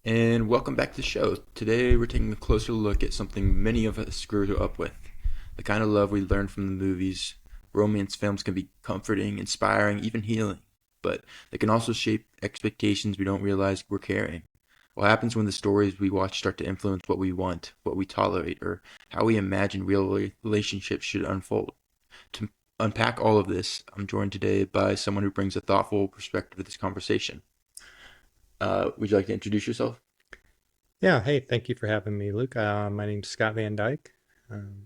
And welcome back to the show. Today we're taking a closer look at something many of us grew up with. The kind of love we learn from the movies. Romance films can be comforting, inspiring, even healing, but they can also shape expectations we don't realize we're carrying. What happens when the stories we watch start to influence what we want, what we tolerate, or how we imagine real relationships should unfold? To unpack all of this, I'm joined today by someone who brings a thoughtful perspective to this conversation. Would you like to introduce yourself? Yeah, hey, thank you for having me, Luke. My name's Scott Van Dyke. Um,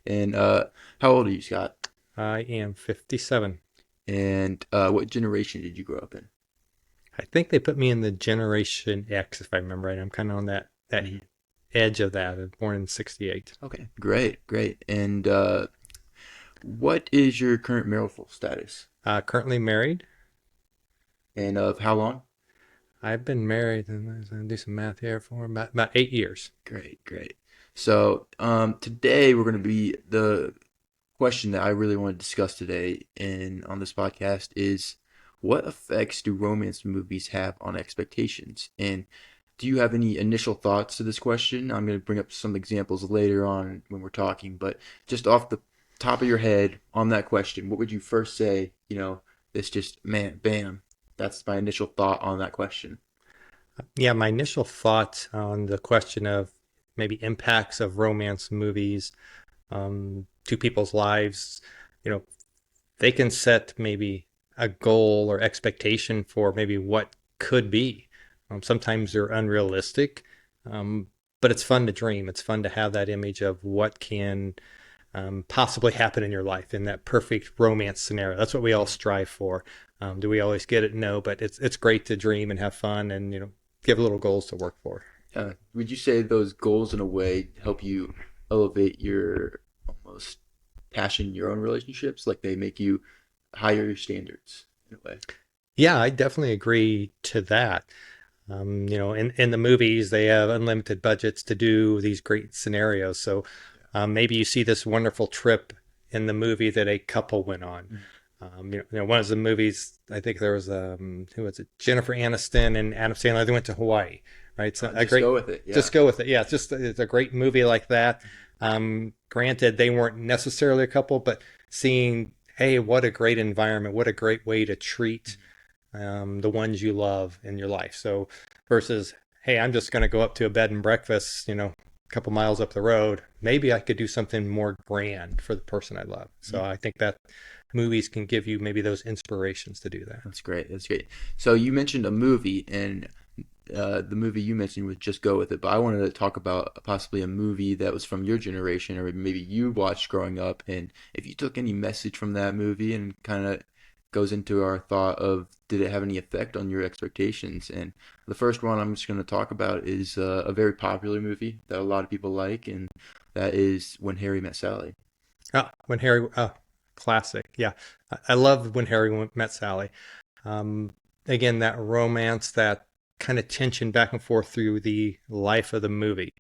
And how old are you, Scott? I am 57. And what generation did you grow up in? I think they put me in the Generation X, if I remember right. I'm kind of on that Mhm. edge of that. I was born in 68. Okay, great, great. And what is your current marital status? Currently married. And of how long? I've been married, and I'm going to do some math here for about 8 years. Great, great. So today we're going to be the question that I really want to discuss today in on this podcast is what effects do romance movies have on expectations? And do you have any initial thoughts to this question? I'm going to bring up some examples later on when we're talking, but just off the top of your head on that question, what would you first say? This just, man, bam. That's my initial thought on that question. Yeah, my initial thoughts on the question of maybe impacts of romance movies to people's lives, you know, they can set maybe a goal or expectation for maybe what could be. Sometimes they're unrealistic, um, but it's fun to dream. It's fun to have that image of what can possibly happen in your life in that perfect romance scenario. That's what we all strive for. Do we always get it? No, but it's great to dream and have fun and give little goals to work for. Would you say those goals in a way help you elevate your almost passion in your own relationships? Like they make you higher your standards in a way. Yeah, I definitely agree to that. In the movies, they have unlimited budgets to do these great scenarios. So maybe you see this wonderful trip in the movie that a couple went on. Mm. One of the movies, I think there was who was it? Jennifer Aniston and Adam Sandler. They went to Hawaii, right? So a Just great, go with it. Yeah. just go with it. Yeah, it's a great movie like that. Granted, they weren't necessarily a couple, but seeing, hey, what a great environment, what a great way to treat the ones you love in your life. So versus, hey, I'm just going to go up to a bed and breakfast, a couple miles up the road. Maybe I could do something more grand for the person I love. So Mhm. I think that movies can give you maybe those inspirations to do that. That's great. That's great. So you mentioned a movie, and the movie you mentioned was Just Go With It. But I wanted to talk about possibly a movie that was from your generation, or maybe you watched growing up, and if you took any message from that movie, and kind of goes into our thought of did it have any effect on your expectations? And the first one I'm just going to talk about is a very popular movie that a lot of people like, and that is When Harry Met Sally. When Harry, classic. Yeah. I love When Harry Met Sally. Um, Again, that romance, that kind of tension back and forth through the life of the movie.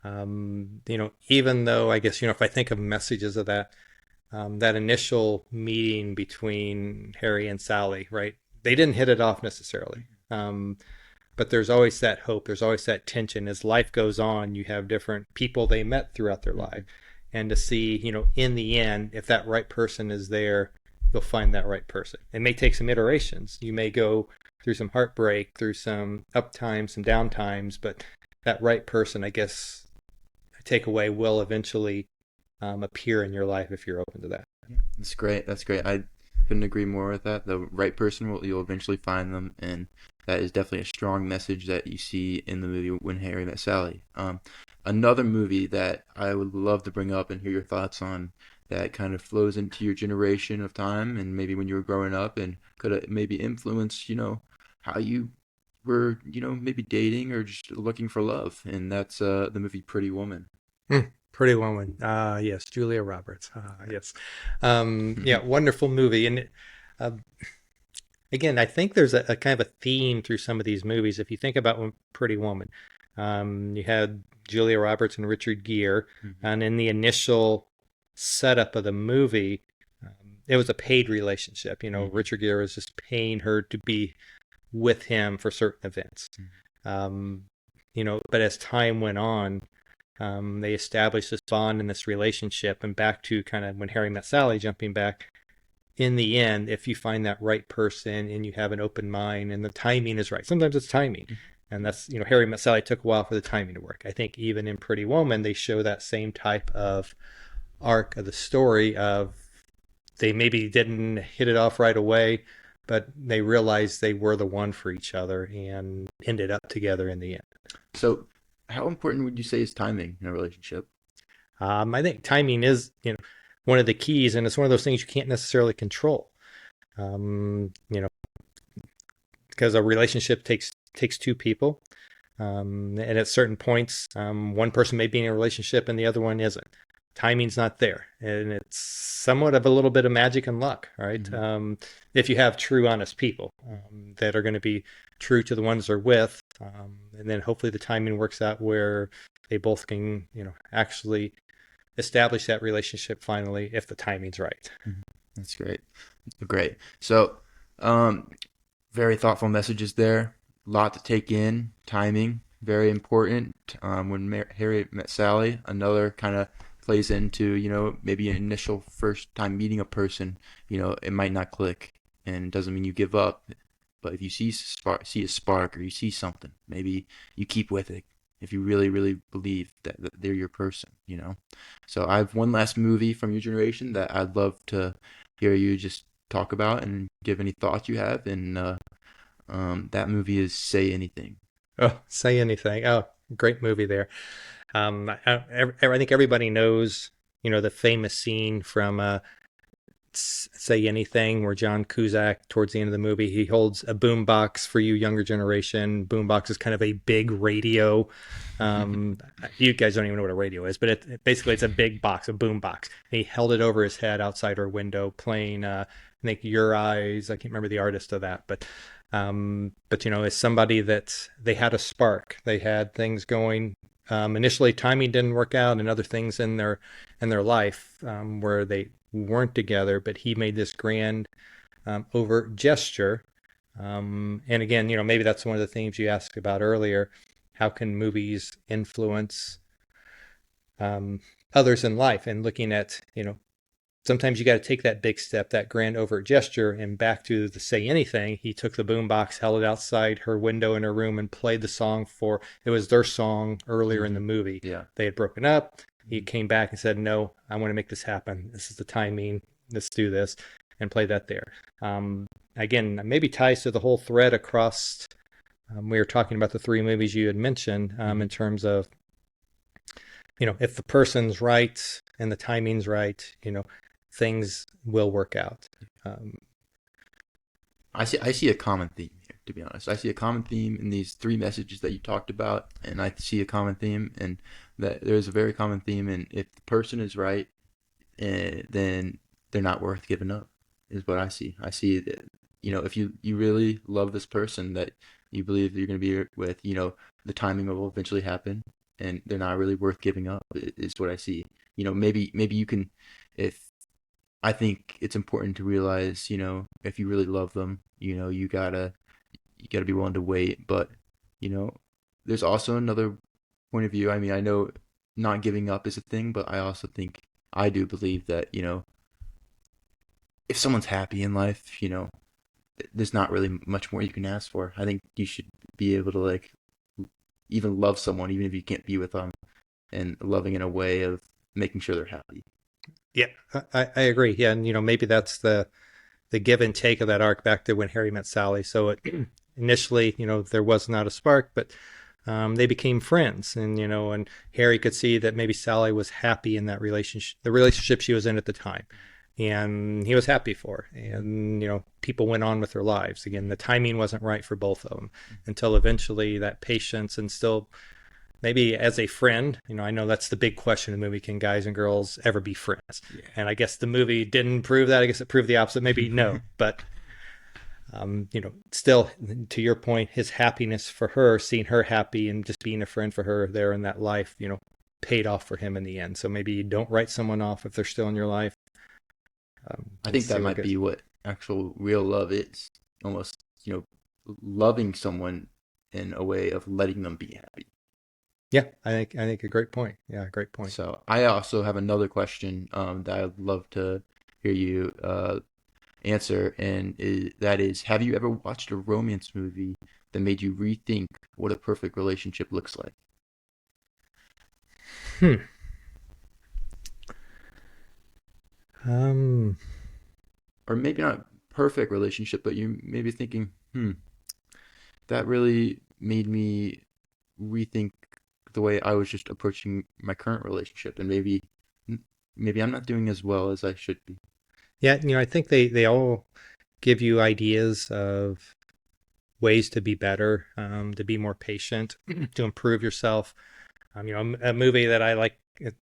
Even though I guess, if I think of messages of that initial meeting between Harry and Sally, right? They didn't hit it off necessarily. But there's always that hope. There's always that tension. As life goes on, you have different people they met throughout their life. And to see, in the end, if that right person is there, you'll find that right person. It may take some iterations. You may go through some heartbreak, through some up times, some down times, but that right person, I guess, takeaway will eventually appear in your life if you're open to that. That's great. That's great. I couldn't agree more with that. The right person will you'll eventually find them, and that is definitely a strong message that you see in the movie When Harry Met Sally. Another movie that I would love to bring up and hear your thoughts on that kind of flows into your generation of time and maybe when you were growing up and could maybe influence, how you were, maybe dating or just looking for love. And that's the movie Pretty Woman. Pretty Woman. Yes, Julia Roberts. Yes. Yeah, wonderful movie. And uh, again, I think there's a kind of a theme through some of these movies. If you think about Pretty Woman, you had Julia Roberts and Richard Gere, and in the initial setup of the movie, it was a paid relationship. Richard Gere was just paying her to be with him for certain events. but as time went on, they established this bond and this relationship. And back to kind of when Harry met Sally, jumping back, in the end, if you find that right person and you have an open mind and the timing is right, sometimes it's timing. And that's, Harry Met Sally took a while for the timing to work. I think even in Pretty Woman, they show that same type of arc of the story of they maybe didn't hit it off right away, but they realized they were the one for each other and ended up together in the end. So, how important would you say is timing in a relationship? I think timing is, one of the keys, and it's one of those things you can't necessarily control. Um, you know, because a relationship takes two people, and at certain points, one person may be in a relationship and the other one isn't. Timing's not there, and it's somewhat of a little bit of magic and luck, right? Hmm. If you have true, honest people that are going to be true to the ones they're with, and then hopefully the timing works out where they both can, actually establish that relationship finally if the timing's right. Hmm. That's great. Great. So, um, very thoughtful messages there. A lot to take in. Timing, very important. When Harry met Sally, another kind of plays into, maybe an initial first time meeting a person, it might not click and doesn't mean you give up. But if you see a spark or you see something, maybe you keep with it if you really, really believe that they're your person. So I have one last movie from your generation that I'd love to hear you just talk about and give any thoughts you have. And that movie is Say Anything. Oh, Say Anything. Oh, great movie there. I think everybody knows, the famous scene from Say Anything, where John Cusack, towards the end of the movie, he holds a boombox. For you younger generation, boombox is kind of a big radio. You guys don't even know what a radio is, but basically it's a big box, a boombox. He held it over his head outside our window, playing, I think, Your Eyes. I can't remember the artist of that, but as somebody that they had a spark, they had things going. Initially, timing didn't work out, and other things in their life where they weren't together. But he made this grand, overt gesture. And again, maybe that's one of the themes you asked about earlier. How can movies influence others in life? And looking at, sometimes you got to take that big step, that grand overt gesture. And back to the Say Anything, he took the boombox, held it outside her window in her room, and played the song for, it was their song earlier in the Hmm. movie. Yeah. They had broken up. He Hmm. came back and said, "No, I want to make this happen. This is the timing. Let's do this," and play that there. Again, maybe ties to the whole thread across. We were talking about the three movies you had mentioned, Hmm. in terms of, if the person's right and the timing's right, things will work out. Um, I see a common theme here, to be honest. I see a common theme in these three messages that you talked about, and I see a common theme, and that there's a very common theme, and if the person is right, then they're not worth giving up, is what I see. I see that, if you really love this person that you believe that you're going to be with, the timing will eventually happen, and they're not really worth giving up, is what I see. Maybe you can, if I think it's important to realize, if you really love them, you gotta be willing to wait. But, you know, there's also another point of view. I mean, I know not giving up is a thing, but I also think I do believe that, if someone's happy in life, there's not really much more you can ask for. I think you should be able to like even love someone, even if you can't be with them, and loving in a way of making sure they're happy. yeah, I agree. Yeah, and maybe that's the give and take of that arc back to when Harry met Sally. So initially, there was not a spark, but they became friends, and Harry could see that maybe Sally was happy in that relationship, the relationship she was in at the time, and he was happy for her. And people went on with their lives. Again, the timing wasn't right for both of them until eventually that patience and still. Maybe as a friend, I know that's the big question in the movie: can guys and girls ever be friends? And I guess the movie didn't prove that. I guess it proved the opposite. Maybe no, but still, to your point, his happiness for her, seeing her happy and just being a friend for her there in that life, paid off for him in the end. So maybe you don't write someone off if they're still in your life. I And think see that where it might goes. be what actual real love is. Almost, loving someone in a way of letting them be happy. Yeah, I think a great point. Yeah, great point. So I also have another question that I'd love to hear you answer, and that is, have you ever watched a romance movie that made you rethink what a perfect relationship looks like? Hmm. Um, Or maybe not perfect relationship, but you maybe thinking, that really made me rethink the way I was just approaching my current relationship, and maybe I'm not doing as well as I should be. yeah, I think they all give you ideas of ways to be better, to be more patient, to improve yourself. A movie that I like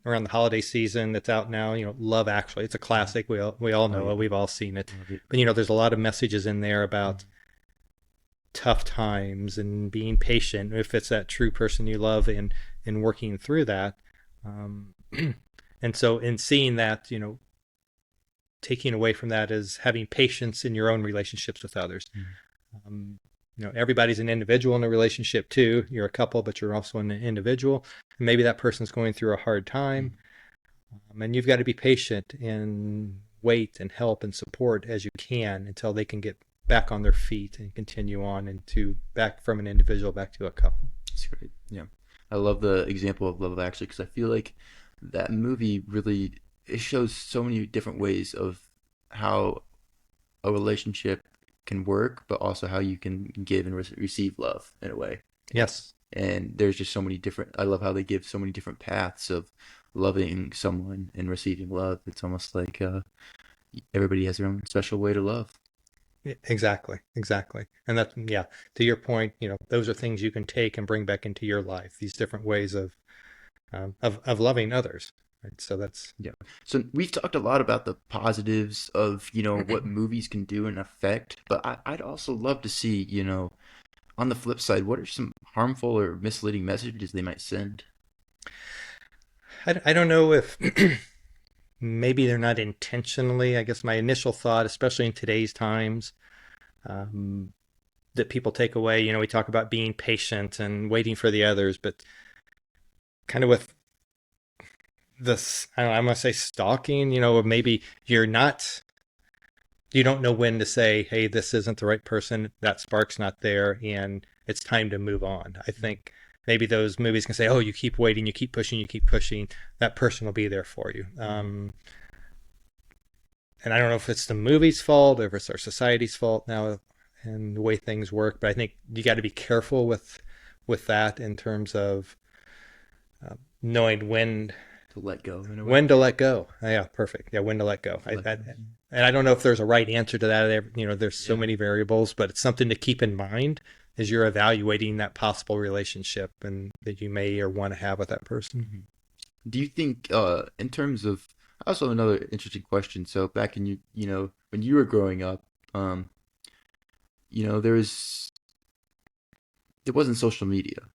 around the holiday season that's out now, Love Actually. It's a Mhm. classic. We all Oh know it. yeah, We've all seen it. love it. But there's a lot of messages in there about Mhm. tough times and being patient if it's that true person you love and working through that. Um, and so in seeing that, taking away from that is having patience in your own relationships with others. Mhm. Um, everybody's an individual in a relationship too. You're a couple, but you're also an individual. And maybe that person's going through a hard time, Mhm. and you've got to be patient and wait and help and support as you can until they can get back on their feet and continue on into back from an individual back to a couple. It's great. Yeah, I love the example of Love Actually because I feel like that movie really it shows so many different ways of how a relationship can work, but also how you can give and receive love in a way. Yes. And there's just so many different. I love how they give so many different paths of loving someone and receiving love. It's almost like everybody has their own special way to love. Exactly, exactly. And that, yeah, to your point, those are things you can take and bring back into your life, these different ways of loving others. Right? So that's, Yeah. So we've talked a lot about the positives of, what movies can do and affect, but I'd also love to see, on the flip side, what are some harmful or misleading messages they might send? I don't know if maybe they're not intentionally. I guess my initial thought, especially in today's times, um, that people take away, we talk about being patient and waiting for the others, but kind of with this, I don't know, I'm going to say stalking, or maybe you don't know when to say, hey, this isn't the right person, that spark's not there, and it's time to move on. I think maybe those movies can say, oh, you keep waiting, you keep pushing, that person will be there for you. Mhm. And I don't know if it's the movie's fault or if it's our society's fault now and the way things work, but I think you got to be careful with that in terms of knowing To let go in a way. when to let go. Yeah, perfect. Yeah, when to let go. To let go. And I don't know if there's a right answer to that. There's so Yeah. many variables, but it's something to keep in mind as you're evaluating that possible relationship and that you may or want to have with that person. Mhm. Do you think, in terms of, also another interesting question. So back in when you were growing up, um, there wasn't social media.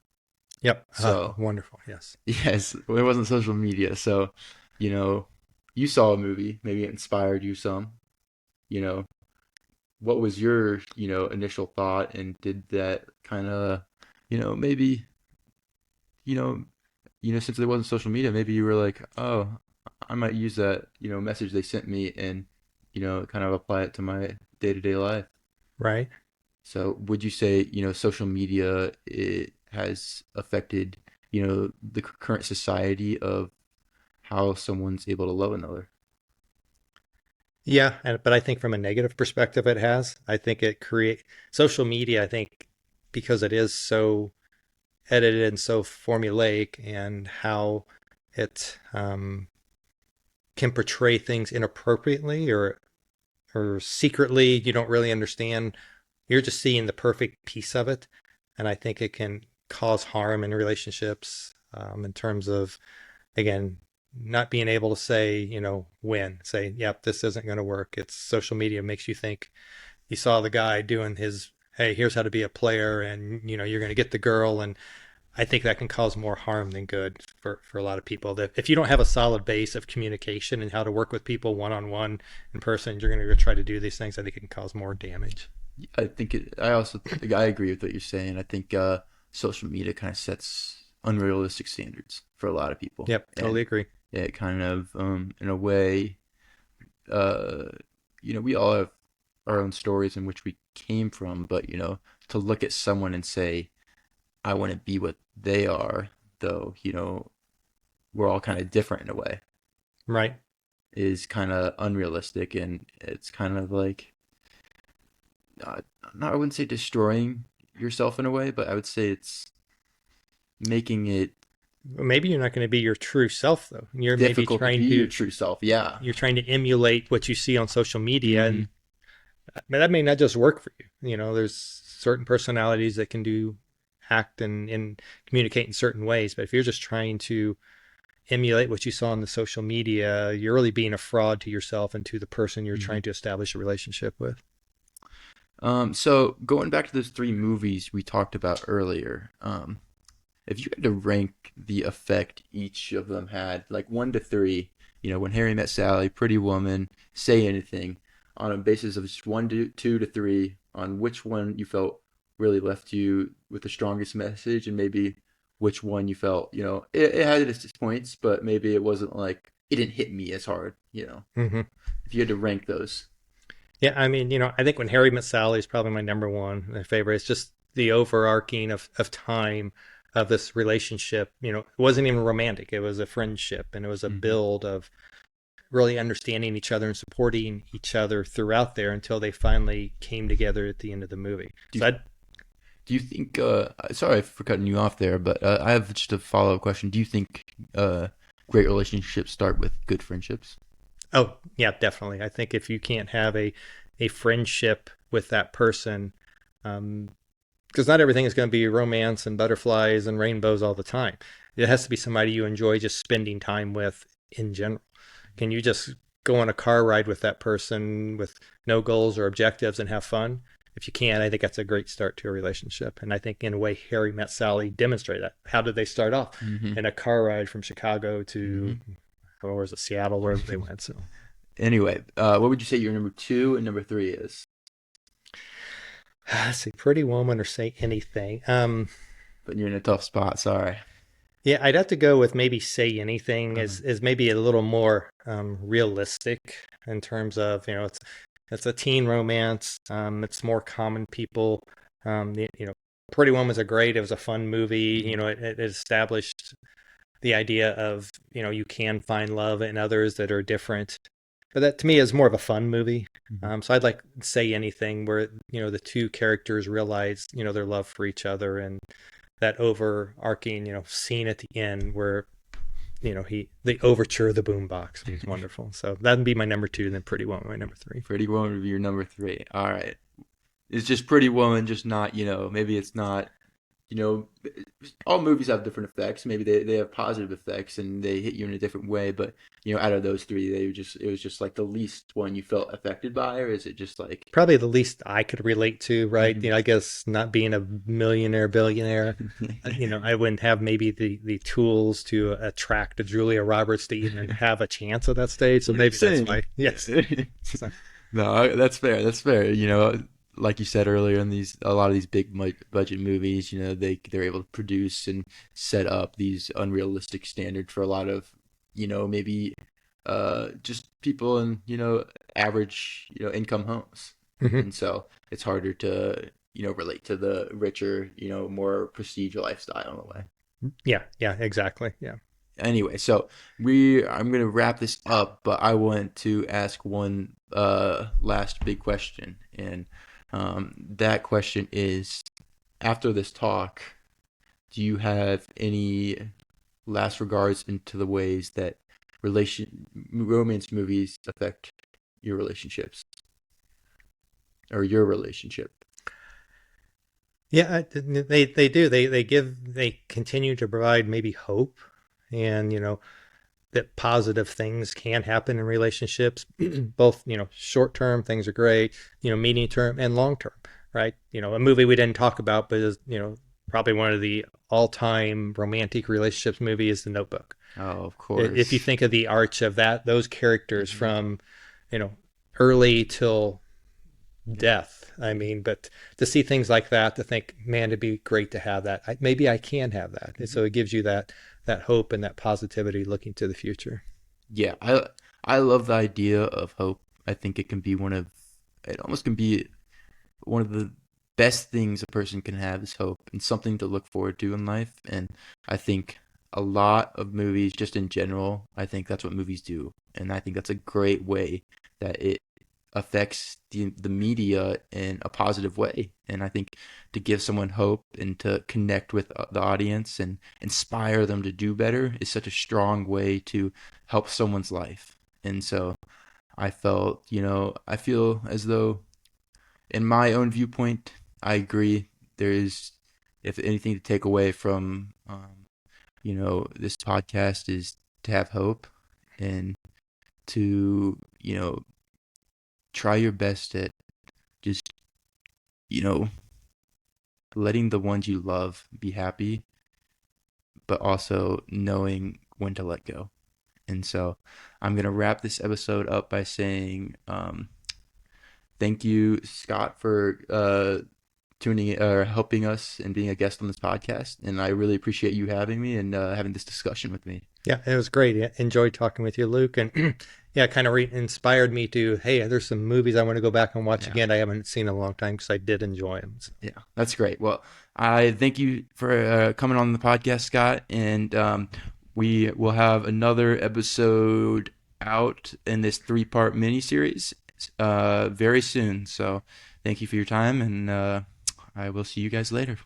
Yep. So Wonderful. Yes. yes, there wasn't social media. So, you know, you saw a movie, maybe it inspired you some. You know, what was your, initial thought, and did that kind of, maybe, you know, since there wasn't social media, maybe you were like, oh, I might use that, message they sent me and, kind of apply it to my day-to-day life. Right. So would you say, social media it has affected, the current society of how someone's able to love another? Yeah, but I think from a negative perspective, it has. I think it create social media. I think because it is so edited and so formulaic, and how it can portray things inappropriately or secretly, you don't really understand. You're just seeing the perfect piece of it, and I think it can cause harm in relationships in terms of, again, not being able to say, when, say, yep, this isn't going to work. It's social media makes you think you saw the guy doing his, hey, here's how to be a player, and you're going to get the girl. And I think that can cause more harm than good for a lot of people. That if you don't have a solid base of communication and how to work with people one on one in person, you're going to try to do these things. I think it can cause more damage. I think I also think I agree with what you're saying. I think social media kind of sets unrealistic standards for a lot of people. Yep, totally And agree. it kind of, in a way, uh, we all have our own stories in which we came from, but to look at someone and say, I want to be what they are, though, we're all kind of different in a way, Right. is kind of unrealistic. And it's kind of like, uh, not, I wouldn't say destroying yourself in a way, but I would say it's making it Maybe you're not going to be your true self though. You're maybe difficult to trying be your to true self. Yeah. you're trying to emulate what you see on social media, Hmm. and that may not just work for you. There's certain personalities that can do act and communicate in certain ways, but if you're just trying to emulate what you saw on the social media, you're really being a fraud to yourself and to the person you're Hmm. trying to establish a relationship with. So going back to those three movies we talked about earlier, if you had to rank the effect each of them had, like 1 to 3, When Harry Met Sally, Pretty Woman, Say Anything, on a basis of just 1 to 2 to 3, on which one you felt really left you with the strongest message, and maybe which one you felt, it had its points, but maybe it wasn't like it didn't hit me as hard. Hmm. If you had to rank those. Yeah, I mean, I think When Harry Met Sally is probably my number one, my favorite. It's just the overarching of time of this relationship. It wasn't even romantic; it was a friendship, and it was a Hmm. build of really understanding each other and supporting each other throughout there until they finally came together at the end of the movie. Do you So I, Do you think, sorry for cutting you off there, but I have just a follow-up question. Do you think great relationships start with good friendships? oh yeah, definitely. I think if you can't have a friendship with that person, um, because not everything is going to be romance and butterflies and rainbows all the time. It has to be somebody you enjoy just spending time with in general. Can you just go on a car ride with that person with no goals or objectives and have fun? If you can, I think that's a great start to a relationship. And I think in a way, Harry Met Sally demonstrated that. How did they start off? Hmm. In a car ride from Chicago to, Hmm. or was it Seattle, wherever they went. So Anyway, what would you say your number 2 and number 3 is? let's see, Pretty Woman or Say Anything. But you're in a tough spot. Sorry. Yeah, I'd have to go with maybe Say Anything Uh-huh. is maybe a little more realistic in terms of, it's a teen romance. It's more common people. Pretty Woman's a great. It was a fun movie. Hmm. It established the idea of, you can find love in others that are different. But that to me is more of a fun movie. Hmm. So I'd like Say Anything where, the two characters realize, their love for each other, and that overarching, scene at the end where, the overture of the boombox is wonderful. So that'd be my number two, and then Pretty Woman my number three. Pretty Woman would be your number 3. All right. It's just Pretty Woman, just not, maybe it's not, you know, all movies have different effects. Maybe they have positive effects and they hit you in a different way. But out of those three, it was just like the least one you felt affected by, or is it just like, Probably the least I could relate to, right? Mhm. I guess not being a millionaire, billionaire, I wouldn't have maybe the tools to attract a Julia Roberts to even have a chance at that stage. So maybe that's Same. why. Yes. So, No, that's fair. That's fair. Like you said earlier, in a lot of these big budget movies, they're able to produce and set up these unrealistic standards for a lot of, maybe just people in, average, income homes. mhm. And so it's harder to, relate to the richer, more prestige lifestyle in a way. Yeah, yeah, exactly. Yeah. Anyway, so I'm gonna wrap this up, but I want to ask one last big question, and that question is: after this talk, do you have any last regards into the ways that romance movies affect your relationships or your relationship? Yeah, they do. They continue to provide maybe hope, and that positive things can happen in relationships, both short term things are great, medium term and long term, right? A movie we didn't talk about, but is probably one of the all time romantic relationships movie is The Notebook. Oh, of If you course. think of the arch of those characters Mhm. from you know early till death. I mean, but to see things like that, to think, man, it'd be great to have that. Maybe I can have that. And so it gives you that hope and that positivity looking to the future. Yeah, I love the idea of hope. I think it almost can be one of the best things a person can have is hope and something to look forward to in life. And I think a lot of movies, just in general, I think that's what movies do. And I think that's a great way that it affects the media in a positive way. And I think to give someone hope and to connect with the audience and inspire them to do better is such a strong way to help someone's life. And so I feel as though in my own viewpoint, I agree. There is, if anything to take away from, this podcast is to have hope and to, try your best at just, you know, letting the ones you love be happy, but also knowing when to let go. And so I'm going to wrap this episode up by saying, thank you, Scott, for tuning in, or helping us and being a guest on this podcast. And I really appreciate you having me and having this discussion with me. Yeah, it was great. I enjoyed talking with you, Luke. And yeah, kind of inspired me to, hey, there's some movies I want to go back and watch Yeah. again. I haven't seen in a long time because I did enjoy them. So, Yeah, that's great. Well, I thank you for coming on the podcast, Scott. And we will have another episode out in this 3-part mini series very soon. So thank you for your time, and I will see you guys later.